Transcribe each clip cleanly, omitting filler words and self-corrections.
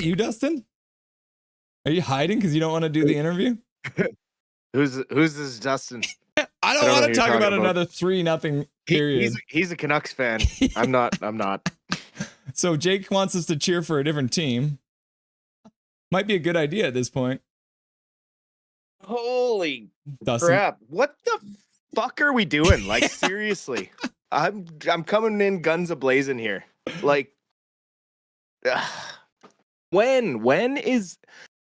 you, Dustin? Are you hiding because you don't want to do the interview? Who's this Dustin? I don't want to talk about another 3-0 period. He's a Canucks fan. I'm not. So Jake wants us to cheer for a different team. Might be a good idea at this point. Holy Dustin. crap! What the fuck are we doing? Like seriously, I'm coming in guns a-blazing here. Like, when is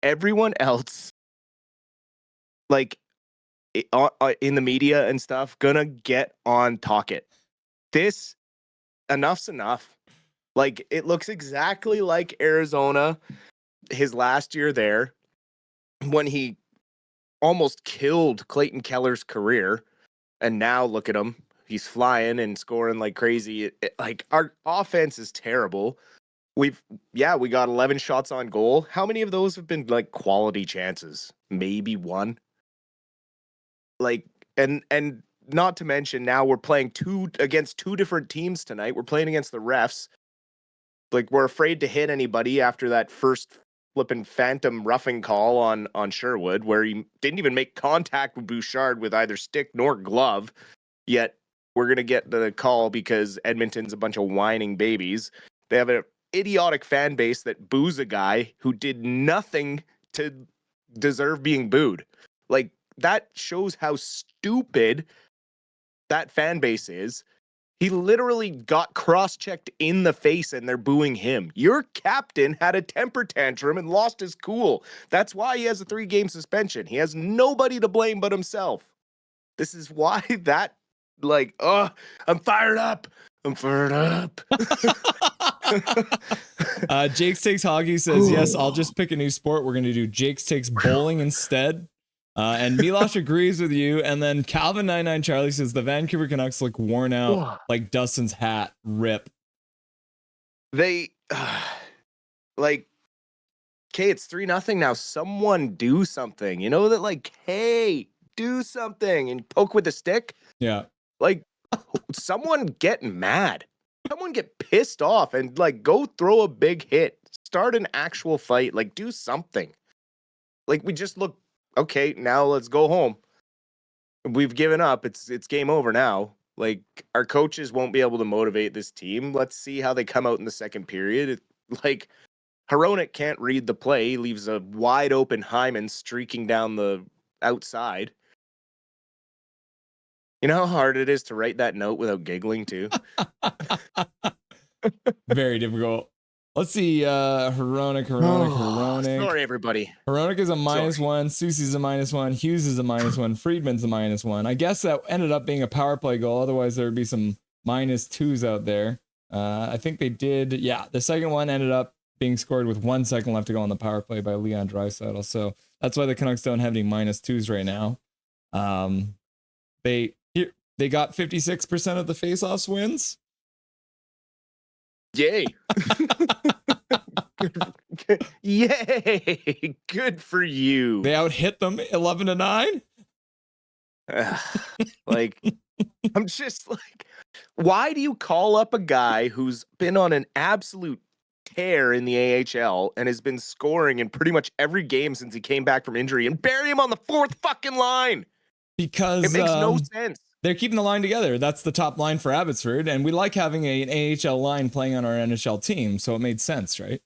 everyone else like in the media and stuff gonna get on Talk-It? This enough's enough. Like, it looks exactly like Arizona his last year there when he almost killed Clayton Keller's career, and now look at him. He's flying and scoring like crazy. Like, our offense is terrible. We got 11 shots on goal. How many of those have been like quality chances? Maybe one. Like, and not to mention now we're playing against two different teams tonight. We're playing against the refs. Like, we're afraid to hit anybody after that first flipping phantom roughing call on Sherwood, where he didn't even make contact with Bouchard with either stick nor glove. Yet we're gonna get the call because Edmonton's a bunch of whining babies. They have an idiotic fan base that boos a guy who did nothing to deserve being booed. Like, that shows how stupid that fan base is. He literally got cross-checked in the face and they're booing him. Your captain had a temper tantrum and lost his cool. That's why he has a 3-game suspension. He has nobody to blame but himself. This is why that, like, I'm fired up. Jake's Takes Hockey says, yes, I'll just pick a new sport. We're going to do Jake's Takes Bowling instead. And Milosh agrees with you. And then Calvin99 Charlie says the Vancouver Canucks look worn out like Dustin's hat. Rip. They, like, okay, it's 3-0 now. Someone do something. You know that, like, hey, do something and poke with a stick. Yeah. Like, someone get mad. Someone get pissed off and, like, go throw a big hit. Start an actual fight. Like, do something. Like, we just look, okay, now let's go home. We've given up. It's game over now. Like, our coaches won't be able to motivate this team. Let's see how they come out in the second period. Like, Hronek can't read the play. He leaves a wide open Hyman streaking down the outside. You know how hard it is to write that note without giggling too? Very difficult. Let's see. Hronek. Sorry, everybody. Hronek is a -1. Susie's a -1. Hughes is a -1. Friedman's a -1. I guess that ended up being a power play goal. Otherwise, there would be some -2s out there. I think they did. Yeah, the second one ended up being scored with 1 second left to go on the power play by Leon Draisaitl. So that's why the Canucks don't have any -2s right now. They got 56% of the faceoffs wins. Yay. Yay. Good for you. They out-hit them 11-9. Like, I'm just like, why do you call up a guy who's been on an absolute tear in the AHL and has been scoring in pretty much every game since he came back from injury and bury him on the 4th fucking line? Because it makes no sense. They're keeping the line together. That's the top line for Abbotsford, and we like having an AHL line playing on our NHL team, so it made sense, right?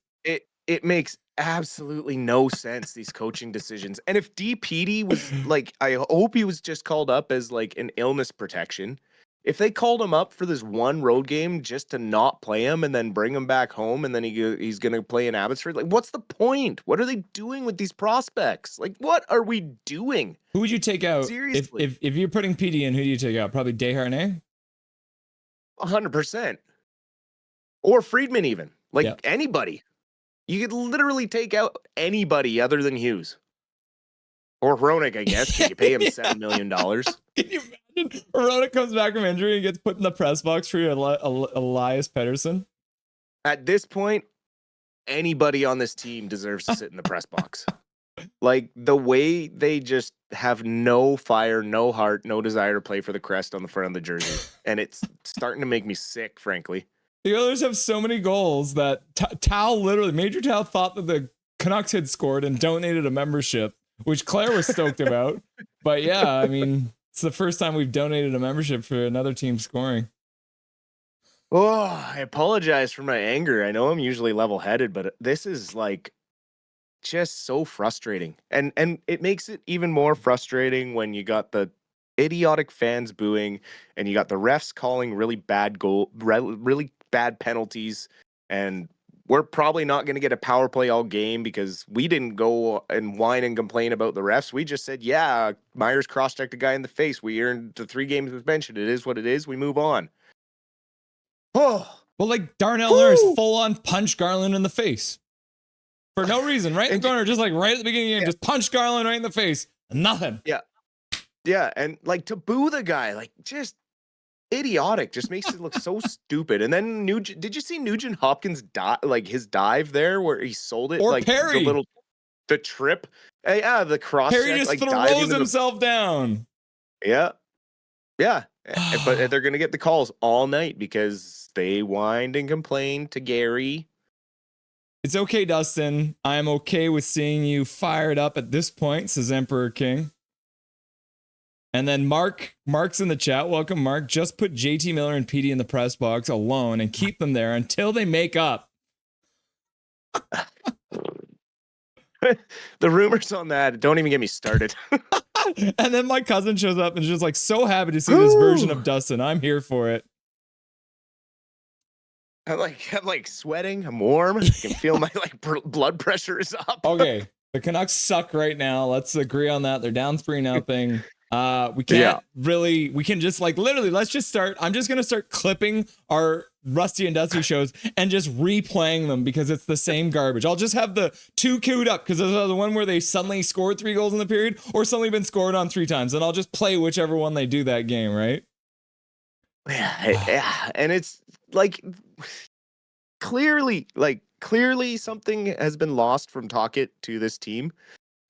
It makes absolutely no sense, these coaching decisions. And if DPD was like, I hope he was just called up as like an illness protection. If they called him up for this one road game just to not play him and then bring him back home and then he's going to play in Abbotsford, like, what's the point? What are they doing with these prospects? Like, what are we doing? Who would you take out? Seriously. If you're putting PD in, who do you take out? Probably Desharnais? 100%. Or Friedman even. Like, anybody. You could literally take out anybody other than Hughes. Or Hronek, I guess. Can you pay him $7 million? Can you imagine? Hronek comes back from injury and gets put in the press box for Elias Pettersson. At this point, anybody on this team deserves to sit in the press box. Like, the way they just have no fire, no heart, no desire to play for the crest on the front of the jersey. And it's starting to make me sick, frankly. The Oilers have so many goals that Major Tal thought that the Canucks had scored and donated a membership, which Claire was stoked about. But yeah, I mean, it's the first time we've donated a membership for another team scoring. Oh, I apologize for my anger. I know I'm usually level-headed, but this is like just so frustrating. And it makes it even more frustrating when you got the idiotic fans booing and you got the refs calling really bad penalties, and we're probably not going to get a power play all game because we didn't go and whine and complain about the refs. We just said, yeah, Myers cross-checked a guy in the face. We earned the 3 games suspension. It is what it is. We move on. Oh, well, like Darnell Nurse full on punched Garland in the face for no reason, right in the corner, just like right at the beginning of the game, just punched Garland right in the face. Nothing. Yeah, and like to boo the guy, like just idiotic, just makes it look so stupid. And then did you see Nugent Hopkins his dive there where he sold it, or like Perry, the trip, yeah, the cross Perry check, just like throws himself down. Yeah, but they're gonna get the calls all night because they whined and complained to Gary. It's okay, Dustin. I'm okay with seeing you fired up at this point, says Emperor King. And then Mark's in the chat. Welcome, Mark. Just put JT Miller and PD in the press box alone and keep them there until they make up. The rumors on that, don't even get me started. And then my cousin shows up and is just like so happy to see this version of Dustin. I'm here for it. I'm like sweating. I'm warm. I can feel my blood pressure is up. Okay, the Canucks suck right now. Let's agree on that. They're down 3-0. We can't really. We can just like literally. Let's just start. I'm just gonna start clipping our Rusty and Dusty shows and just replaying them because it's the same garbage. I'll just have the 2 queued up because there's the one where they suddenly scored 3 goals in the period or suddenly been scored on 3 times, and I'll just play whichever one they do that game. Right? Yeah, and it's like clearly something has been lost from Tocchet to this team.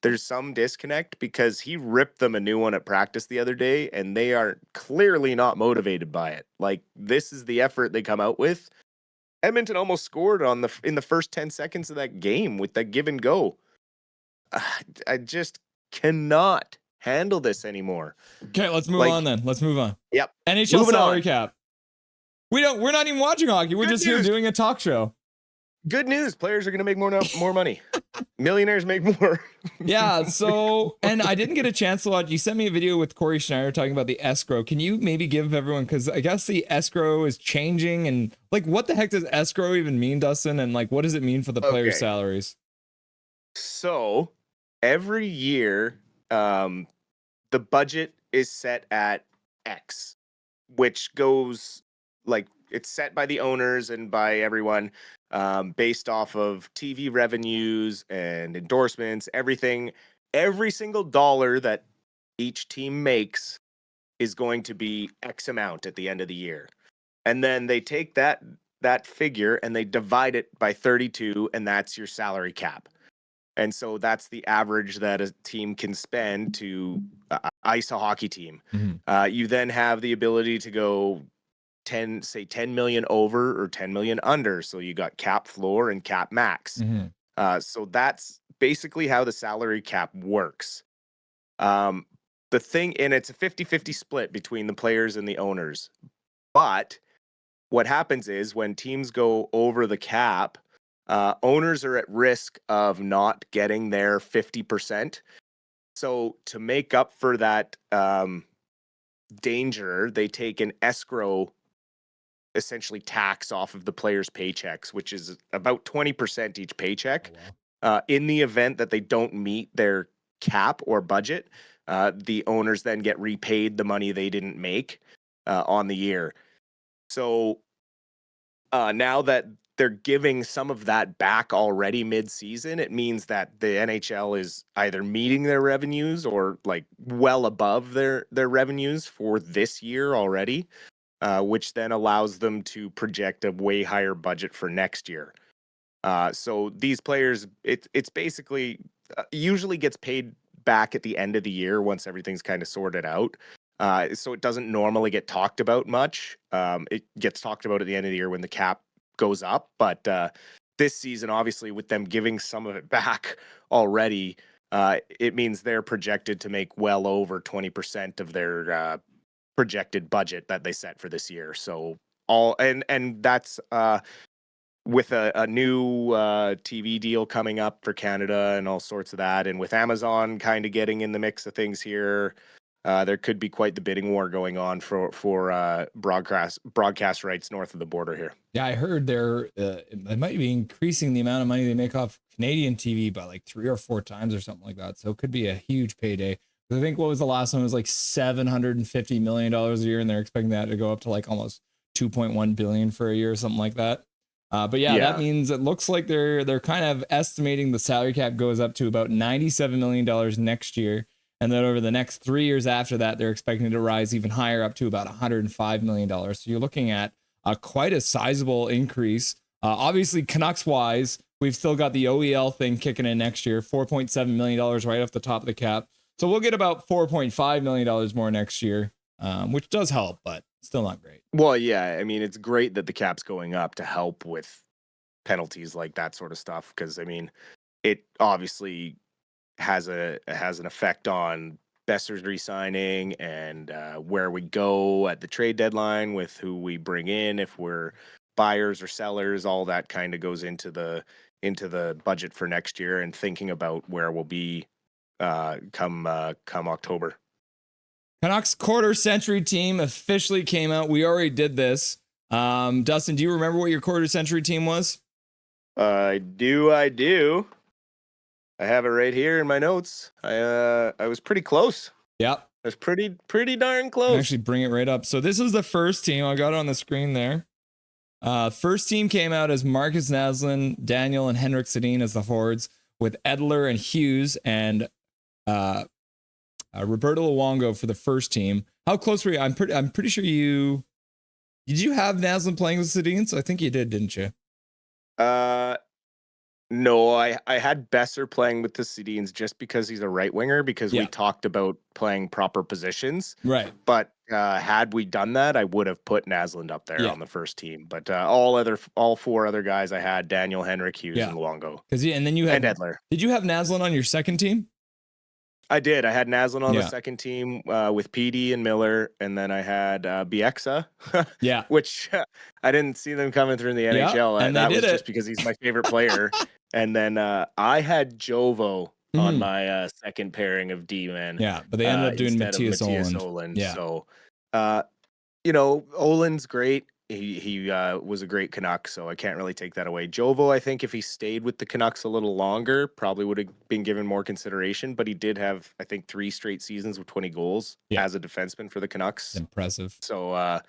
There's some disconnect because he ripped them a new one at practice the other day, and they are clearly not motivated by it. Like, this is the effort they come out with. Edmonton almost scored in the first 10 seconds of that game with that give and go. I just cannot handle this anymore. Okay, let's move on then. Let's move on. Yep. NHL Moving salary on. cap. We're not even watching hockey. We're just here doing a talk show. Good news. Players are going to make more money. Millionaires make more. Yeah. So, and I didn't get a chance to watch. You sent me a video with Corey Schneider talking about the escrow. Can you maybe give everyone, because I guess the escrow is changing, and like, what the heck does escrow even mean, Dustin? And like, what does it mean for the players' salaries? So every year, the budget is set at X, which goes like it's set by the owners and by everyone, based off of TV revenues and endorsements, everything. Every single dollar that each team makes is going to be X amount at the end of the year. And then they take that figure and they divide it by 32, and that's your salary cap. And so that's the average that a team can spend to ice a hockey team. Mm-hmm. You then have the ability to go 10 million over or 10 million under. So you got cap floor and cap max. Mm-hmm. So that's basically how the salary cap works. The thing, and it's a 50-50 split between the players and the owners. But what happens is when teams go over the cap, owners are at risk of not getting their 50%. So to make up for that danger, they take an escrow, essentially tax off of the players' paychecks, which is about 20% each paycheck. Oh, wow. In the event that they don't meet their cap or budget, the owners then get repaid the money they didn't make on the year. So now that they're giving some of that back already mid-season, it means that the NHL is either meeting their revenues or like well above their revenues for this year already, which then allows them to project a way higher budget for next year. So these players, it's basically usually gets paid back at the end of the year once everything's kind of sorted out. So it doesn't normally get talked about much. It gets talked about at the end of the year when the cap goes up. But this season, obviously, with them giving some of it back already, it means they're projected to make well over 20% of their projected budget that they set for this year. So and that's with a new TV deal coming up for Canada and all sorts of that, and with Amazon kind of getting in the mix of things here, there could be quite the bidding war going on for broadcast rights north of the border here. Yeah, I heard it might be increasing the amount of money they make off Canadian TV by like 3 or 4 times or something like that. So it could be a huge payday. I think what was the last one? It was like $750 million a year, and they're expecting that to go up to like almost 2.1 billion for a year or something like that. But yeah, that means it looks like they're kind of estimating the salary cap goes up to about $97 million next year. And then over the next 3 years after that, they're expecting to rise even higher up to about $105 million. So you're looking at quite a sizable increase. Obviously, Canucks wise, we've still got the OEL thing kicking in next year, $4.7 million right off the top of the cap. So we'll get about $4.5 million more next year, which does help, but still not great. Well, yeah, I mean, it's great that the cap's going up to help with penalties like that sort of stuff, because I mean, it obviously has an effect on Besser's re-signing and where we go at the trade deadline with who we bring in, if we're buyers or sellers. All that kind of goes into the budget for next year, and thinking about where we'll be come October. Canucks Quarter Century team officially came out. We already did this. Dustin, do you remember what your Quarter Century team was? I do. I have it right here in my notes. I was pretty close. Yep. I was pretty darn close. Actually, bring it right up. So this is the first team. I got it on the screen there. First team came out as Marcus Naslund, Daniel, and Henrik Sedin as the forwards, with Edler and Hughes and Roberto Luongo for the first team. How close were you? I'm pretty sure did you have Naslund playing with Sedin? So I think you did, didn't you? No, I had Besser playing with the Sedins just because he's a right winger, because we talked about playing proper positions. Right. But had we done that, I would have put Naslund up there on the first team. But all 4 other guys I had: Daniel, Henrik, Hughes, and Luongo. And then you had Edler. Did you have Naslund on your second team? I did. I had Naslund on the second team with PD and Miller, and then I had Bieksa, which I didn't see them coming through in the NHL. And that was just because he's my favorite player. And then I had Jovo on my second pairing of D-men. Yeah, but they ended up doing Matthias Ohlund. Yeah. So, Ohlund's great. He was a great Canuck, so I can't really take that away. Jovo, I think if he stayed with the Canucks a little longer, probably would have been given more consideration, but he did have, I think, 3 straight seasons with 20 goals as a defenseman for the Canucks. Impressive. So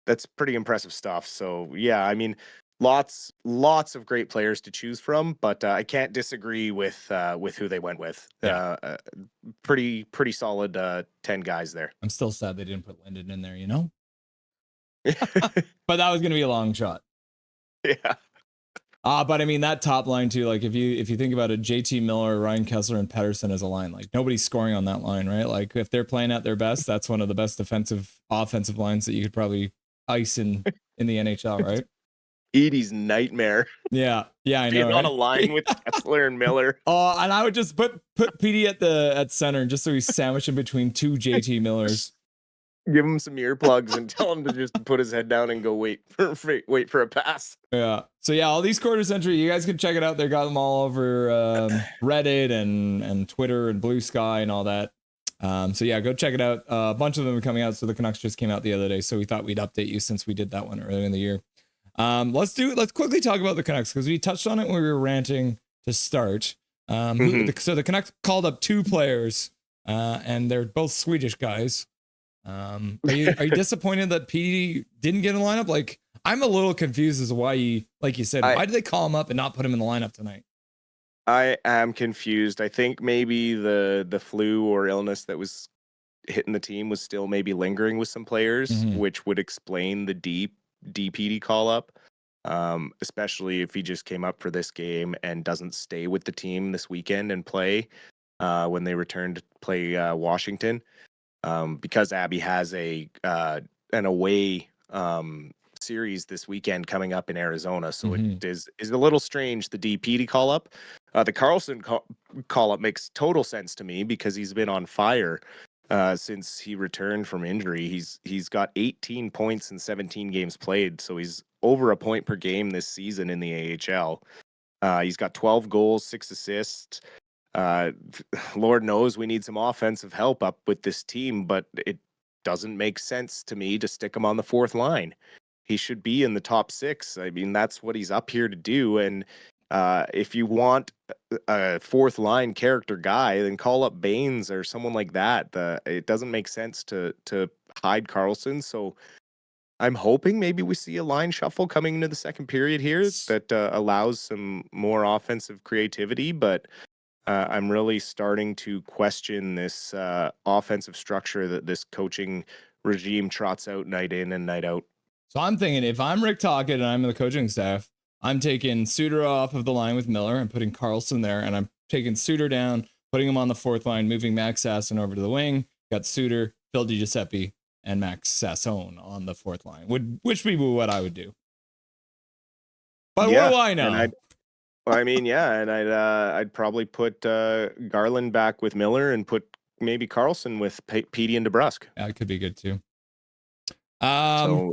that's pretty impressive stuff. So, yeah, I mean, lots of great players to choose from, but I can't disagree with who they went with. Pretty solid 10 guys there. I'm still sad they didn't put Linden in there, but that was going to be a long shot. Yeah. But I mean, that top line too, like if you think about it, JT Miller, Ryan Kessler, and Pettersson as a line, like nobody's scoring on that line, right? Like if they're playing at their best, that's one of the best offensive lines that you could probably ice in the NHL, right? Edie's nightmare. Yeah, I know. Being on right? a line with Kessler and Miller. Oh, and I would just put PD at center just so he's sandwiched in between 2 JT Millers. Give him some earplugs and tell him to just put his head down and go wait for a pass. Yeah. So yeah, all these Quarter Century, you guys can check it out. They got them all over Reddit and Twitter and Blue Sky and all that. So yeah, go check it out. A bunch of them are coming out. So the Canucks just came out the other day, so we thought we'd update you since we did that one earlier in the year. Let's quickly talk about the Canucks, because we touched on it when we were ranting to start. So the Canucks called up 2 players, and they're both Swedish guys. Are you disappointed that PD didn't get in the lineup? Like, I'm a little confused as to why like you said, why did they call him up and not put him in the lineup tonight? I am confused. I think maybe the flu or illness that was hitting the team was still maybe lingering with some players, which would explain the DPD call up. Especially if he just came up for this game and doesn't stay with the team this weekend and play when they return to play Washington. because Abby has an away series this weekend coming up in Arizona. So it is a little strange, the DP to call up. The Carlson call up makes total sense to me because he's been on fire since he returned from injury. He's got 18 points in 17 games played, so he's over a point per game this season in the AHL. He's got 12 goals, 6 assists. Lord knows we need some offensive help up with this team, but it doesn't make sense to me to stick him on the fourth line. He should be in the top 6. I mean, that's what he's up here to do. And if you want a fourth line character guy, then call up Baines or someone like that. It doesn't make sense to hide Carlson. So I'm hoping maybe we see a line shuffle coming into the second period here that allows some more offensive creativity. But I'm really starting to question this offensive structure that this coaching regime trots out night in and night out. So I'm thinking if I'm Rick Tocchet and I'm the coaching staff, I'm taking Suter off of the line with Miller and putting Carlson there, and I'm taking Suter down, putting him on the fourth line, moving Max Sasson over to the wing. Got Suter, Phil DiGiuseppe, and Max Sasson on the fourth line, which would be what I would do. But what do I know? I'd probably put Garland back with Miller and put maybe Carlson with Petey and DeBrusk. That could be good too.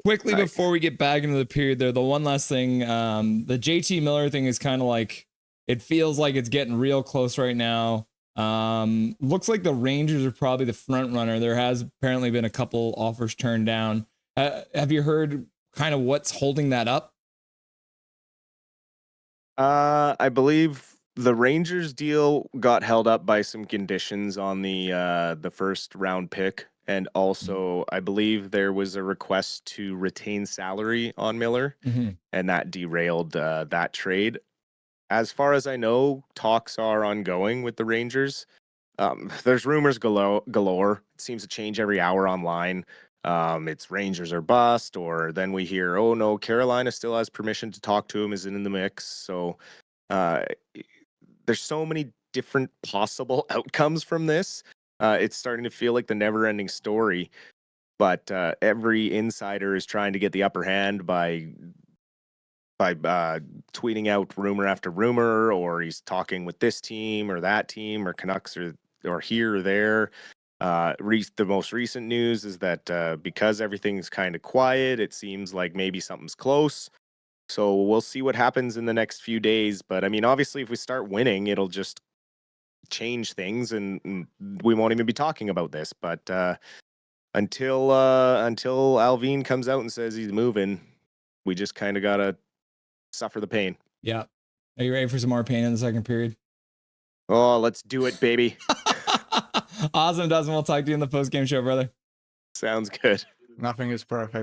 Quickly before we get back into the period there, the one last thing, the JT Miller thing is kind of like, it feels like it's getting real close right now. Looks like the Rangers are probably the front runner. There has apparently been a couple offers turned down. Have you heard kind of what's holding that up? I believe the Rangers deal got held up by some conditions on the first round pick. And also, I believe there was a request to retain salary on Miller, and that derailed that trade. As far as I know, talks are ongoing with the Rangers. There's rumors galore. It seems to change every hour online. It's Rangers or bust, or then we hear, oh no, Carolina still has permission to talk to him, is in the mix. So there's so many different possible outcomes from this. It's starting to feel like the never-ending story, but every insider is trying to get the upper hand by tweeting out rumor after rumor, or he's talking with this team or that team, or Canucks or here or there. The most recent news is that because everything's kind of quiet, it seems like maybe something's close. So we'll see what happens in the next few days. But I mean, obviously, if we start winning, it'll just change things, and we won't even be talking about this. But until Alvin comes out and says he's moving, we just kind of gotta suffer the pain. Yeah. Are you ready for some more pain in the second period? Oh, let's do it, baby. Awesome, Dustin. We'll talk to you in the post-game show, brother. Sounds good. Nothing is perfect.